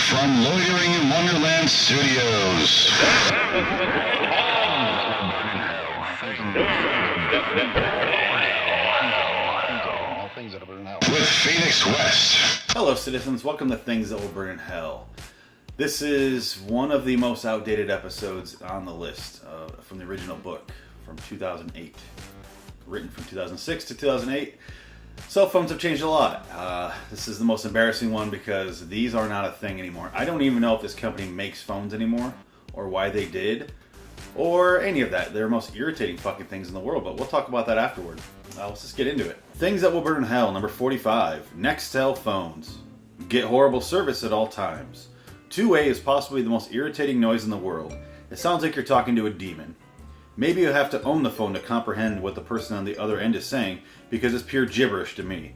from Loitering in Wonderland Studios. With Phoenix West. Hello, citizens. Welcome to Things That Will Burn in Hell. This is one of the most outdated episodes on the list from the original book from 2008. Written from 2006 to 2008. Cell phones have changed a lot. This is the most embarrassing one because these are not a thing anymore. I don't even know if this company makes phones anymore, or why they did, or any of that. They're the most irritating fucking things in the world, but we'll talk about that afterward. Let's just get into it. Things That Will Burn in Hell, number 45. Nextel phones. Get horrible service at all times. Two-way is possibly the most irritating noise in the world. It sounds like you're talking to a demon. Maybe you have to own the phone to comprehend what the person on the other end is saying, because it's pure gibberish to me.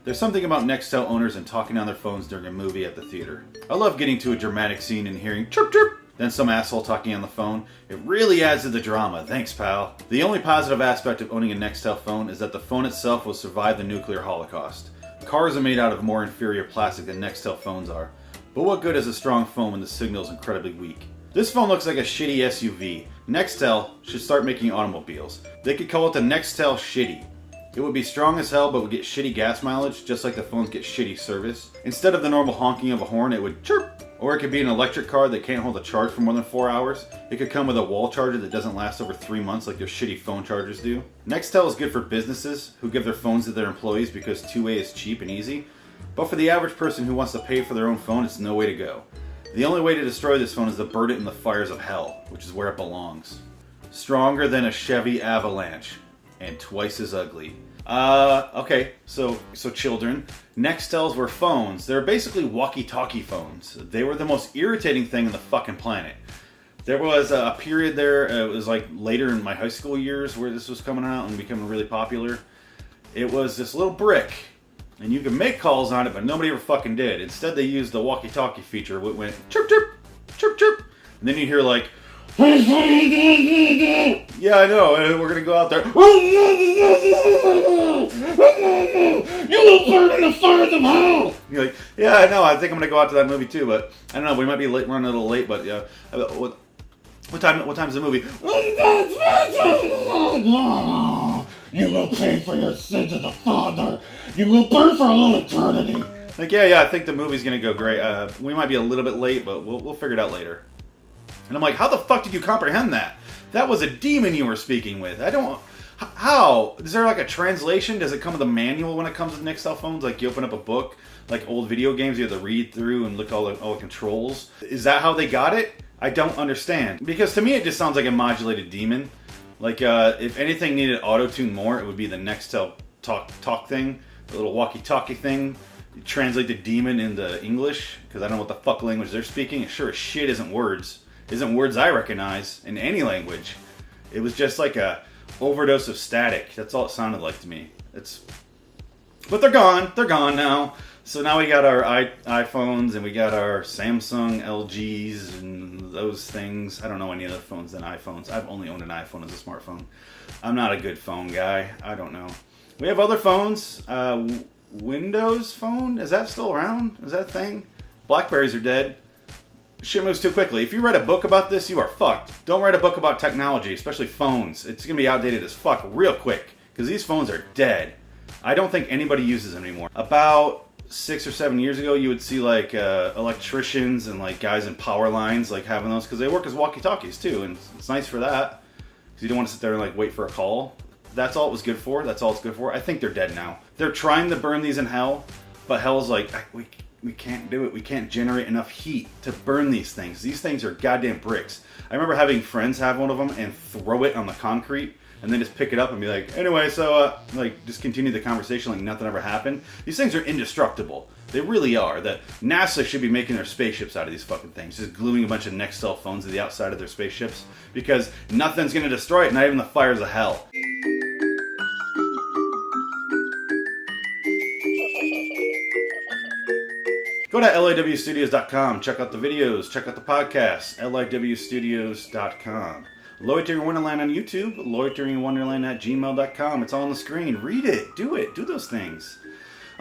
There's something about Nextel owners and talking on their phones during a movie at the theater. I love getting to a dramatic scene and hearing chirp chirp, then some asshole talking on the phone. It really adds to the drama. Thanks, pal. The only positive aspect of owning a Nextel phone is that the phone itself will survive the nuclear holocaust. Cars are made out of more inferior plastic than Nextel phones are. But what good is a strong phone when the signal is incredibly weak? This phone looks like a shitty SUV. Nextel should start making automobiles. They could call it the Nextel Shitty. It would be strong as hell, but would get shitty gas mileage, just like the phones get shitty service. Instead of the normal honking of a horn, it would chirp. Or it could be an electric car that can't hold a charge for more than 4 hours. It could come with a wall charger that doesn't last over 3 months like your shitty phone chargers do. Nextel is good for businesses who give their phones to their employees because two-way is cheap and easy. But for the average person who wants to pay for their own phone, it's no way to go. The only way to destroy this phone is to burn it in the fires of hell, which is where it belongs. Stronger than a Chevy Avalanche, and twice as ugly. Okay, so children, Nextels were phones. They were basically walkie-talkie phones. They were the most irritating thing on the fucking planet. There was a period there, it was like later in my high school years where this was coming out and becoming really popular. It was this little brick. And you could make calls on it, but nobody ever fucking did. Instead, they used the walkie-talkie feature, which went chirp, chirp, chirp, chirp. And then you hear like, yeah, I know, we're going to go out there. You will burn in the fires of hell. You're like, yeah, I know, I think I'm going to go out to that movie too, but I don't know, we might be late, running a little late, but yeah. What time's the movie? You will pay for your sins as a father. You will burn for all eternity. Like, yeah, I think the movie's gonna go great. We might be a little bit late, but we'll figure it out later. And I'm like, how the fuck did you comprehend that? That was a demon you were speaking with. How? Is there like a translation? Does it come with a manual when it comes with Nextel phones? Like you open up a book, like old video games, you have to read through and look at all the controls. Is that how they got it? I don't understand. Because to me, it just sounds like a modulated demon. Like, if anything needed auto-tune more, it would be the Nextel talk thing, the little walkie-talkie thing. You translate the demon into English, because I don't know what the fuck language they're speaking. It sure as shit isn't words. Isn't words I recognize in any language. It was just like a overdose of static. That's all it sounded like to me. But they're gone. They're gone now. So now we got our iPhones and we got our Samsung LGs and those things. I don't know any other phones than iPhones. I've only owned an iPhone as a smartphone. I'm not a good phone guy. I don't know. We have other phones. Windows Phone? Is that still around? Is that a thing? Blackberries are dead. Shit moves too quickly. If you write a book about this, you are fucked. Don't write a book about technology, especially phones. It's going to be outdated as fuck real quick. Because these phones are dead. I don't think anybody uses them anymore. About 6 or 7 years ago, you would see like electricians and like guys in power lines like having those because they work as walkie-talkies too, and it's nice for that because you don't want to sit there and like wait for a call. That's all it was good for. That's all it's good for. I think they're dead now. They're trying to burn these in hell, but hell's like we can't do it. We can't generate enough heat to burn these things. These things are goddamn bricks. I remember having friends have one of them and throw it on the concrete. And then just pick it up and be like, anyway, so, like, just continue the conversation like nothing ever happened. These things are indestructible. They really are. That NASA should be making their spaceships out of these fucking things. Just gluing a bunch of Nextel phones to the outside of their spaceships. Because nothing's going to destroy it, not even the fires of hell. Go to liwstudios.com. Check out the videos. Check out the podcasts. liwstudios.com. Loitering in Wonderland on YouTube, loiteringinwonderland@gmail.com. It's all on the screen. Read it. Do it. Do those things.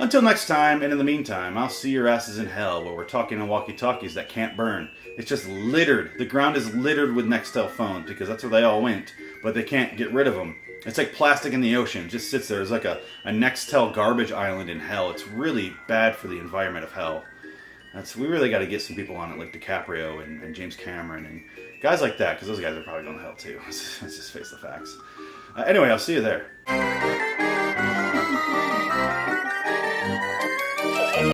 Until next time, and in the meantime, I'll see your asses in hell where we're talking on walkie-talkies that can't burn. It's just littered. The ground is littered with Nextel phones because that's where they all went, but they can't get rid of them. It's like plastic in the ocean. It just sits there. It's like a Nextel garbage island in hell. It's really bad for the environment of hell. We really got to get some people on it, like DiCaprio and James Cameron and guys like that, because those guys are probably going to hell too. Let's just face the facts. Anyway, I'll see you there.